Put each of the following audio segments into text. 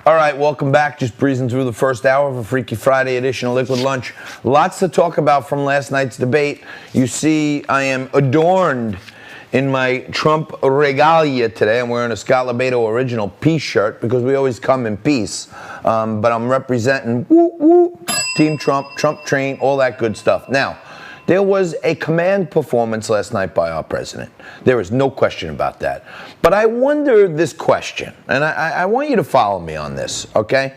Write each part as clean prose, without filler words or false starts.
All right, welcome back. Just breezing through the first hour of a Freaky Friday edition of Liquid Lunch. Lots to talk about from last night's debate. You see, I am adorned in my Trump regalia today. I'm wearing a Scott LeBedo original peace shirt because we always come in peace. But I'm representing Team Trump, Trump train, all that good stuff. Now, there was a command performance last night by our president. There is no question about that. But I wonder this question, and I want you to follow me on this, okay?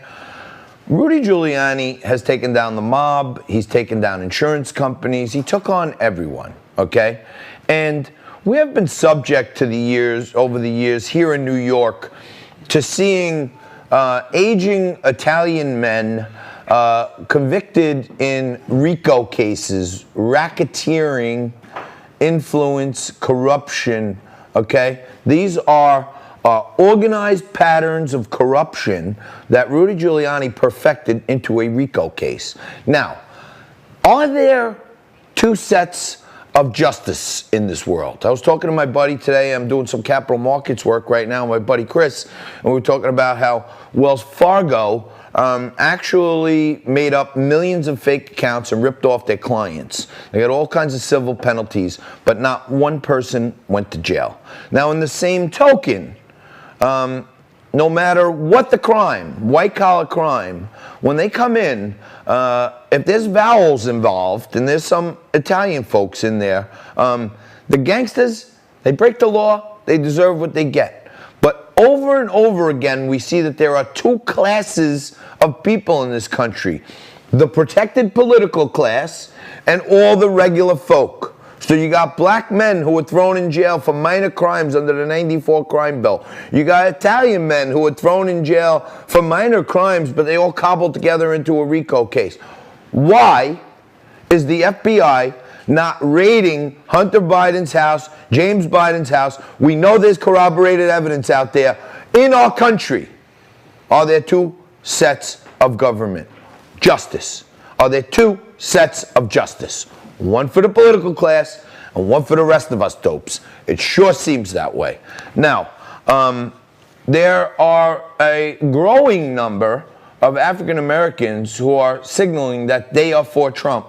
Rudy Giuliani has taken down the mob. He's taken down insurance companies. He took on everyone, okay? And we have been subject to over the years here in New York to seeing aging Italian men convicted in RICO cases, racketeering, influence, corruption, okay? These are organized patterns of corruption that Rudy Giuliani perfected into a RICO case. Now, are there two sets of justice in this world? I was talking to my buddy today. I'm doing some capital markets work right now, my buddy Chris, and we were talking about how Wells Fargo actually made up millions of fake accounts and ripped off their clients. They got all kinds of civil penalties, but not one person went to jail. Now, in the same token, no matter what the crime, white-collar crime, when they come in, if there's vowels involved, and there's some Italian folks in there, the gangsters, they break the law, they deserve what they get. But over and over again, we see that there are two classes of people in this country: the protected political class and all the regular folk. So you got black men who were thrown in jail for minor crimes under the '94 crime bill. You got Italian men who were thrown in jail for minor crimes, but they all cobbled together into a RICO case. Why is the FBI not raiding Hunter Biden's house, James Biden's house? We know there's corroborated evidence out there in our country. Are there two sets of government? Justice. Are there two sets of justice? One for the political class and one for the rest of us dopes. It sure seems that way. Now, there are a growing number of African Americans who are signaling that they are for Trump.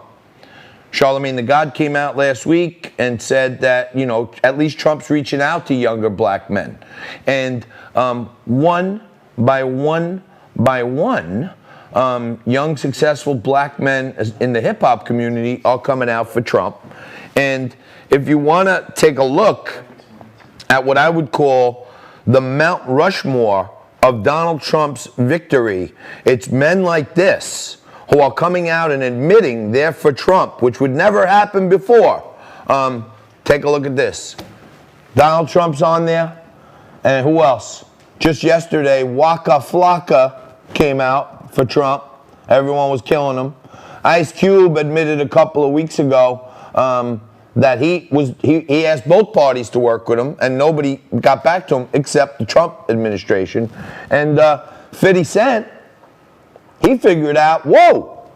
Charlemagne the God came out last week and said that, you know, at least Trump's reaching out to younger black men. And one by one, young, successful black men in the hip-hop community are coming out for Trump. And if you want to take a look at what I would call the Mount Rushmore of Donald Trump's victory, it's men like this who are coming out and admitting they're for Trump, which would never happen before. Take a look at this. Donald Trump's on there, and who else? Just yesterday, Waka Flocka came out for Trump. Everyone was killing him. Ice Cube admitted a couple of weeks ago that he asked both parties to work with him, and nobody got back to him except the Trump administration. And 50 Cent, he figured out, whoa,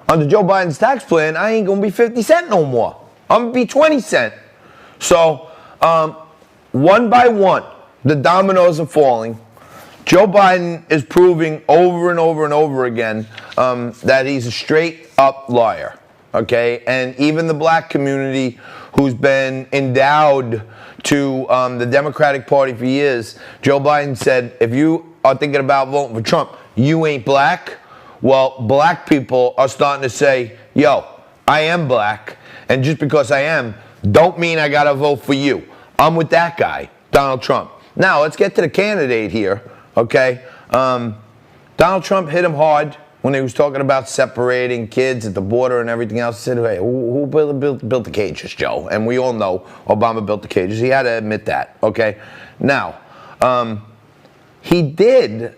under Joe Biden's tax plan, I ain't going to be 50 Cent no more. I'm going to be 20 Cent. So one by one, the dominoes are falling. Joe Biden is proving over and over and over again that he's a straight-up liar, okay? And even the black community, who's been endowed to the Democratic Party for years, Joe Biden said, if you are thinking about voting for Trump, you ain't black. Well, black people are starting to say, yo, I am black, and just because I am, don't mean I gotta vote for you. I'm with that guy, Donald Trump. Now, let's get to the candidate here, okay? Donald Trump hit him hard when he was talking about separating kids at the border and everything else. He said, hey, who built the cages, Joe? And we all know Obama built the cages. He had to admit that, okay? Now, he did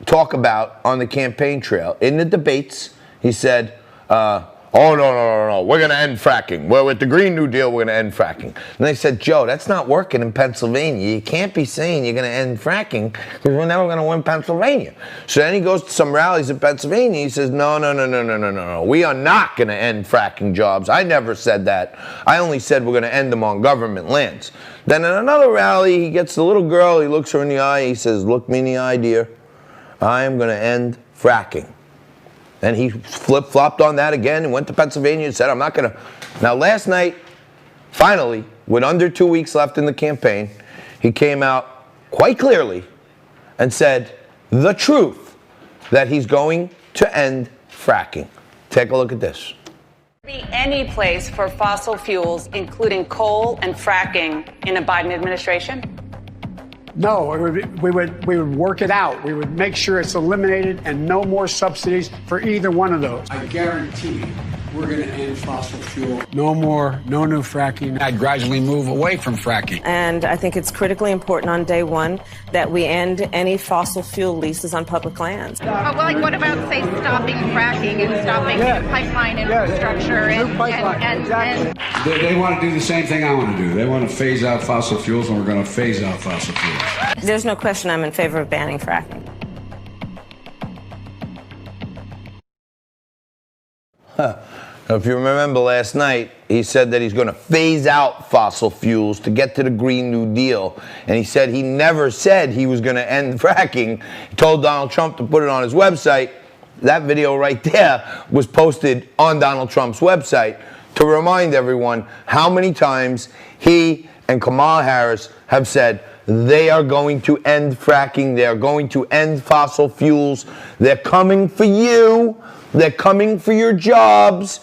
talk about on the campaign trail, in the debates, he said, oh, no, we're going to end fracking. Well, with the Green New Deal, we're going to end fracking. And they said, Joe, that's not working in Pennsylvania. You can't be saying you're going to end fracking because we're never going to win Pennsylvania. So then he goes to some rallies in Pennsylvania. He says, no. We are not going to end fracking jobs. I never said that. I only said we're going to end them on government lands. Then in another rally, he gets the little girl. He looks her in the eye. He says, look me in the eye, dear. I am going to end fracking. And he flip-flopped on that again and went to Pennsylvania and said, I'm not going to. Now, last night, finally, with under 2 weeks left in the campaign, he came out quite clearly and said the truth, that he's going to end fracking. Take a look at this. Be any place for fossil fuels, including coal and fracking, in a Biden administration? No, we would work it out. We would make sure it's eliminated and no more subsidies for either one of those. I guarantee we're going to end fossil fuel. No more, no new fracking. I'd gradually move away from fracking. And I think it's critically important on day one that we end any fossil fuel leases on public lands. Well, like, what about, say, stopping fracking and stopping pipeline infrastructure? They want to do the same thing I want to do. They want to phase out fossil fuels, and we're going to phase out fossil fuels. There's no question I'm in favor of banning fracking. If you remember last night, he said that he's going to phase out fossil fuels to get to the Green New Deal. And he said he never said he was going to end fracking. He told Donald Trump to put it on his website. That video right there was posted on Donald Trump's website to remind everyone how many times he and Kamala Harris have said they are going to end fracking. They are going to end fossil fuels. They're coming for you. They're coming for your jobs.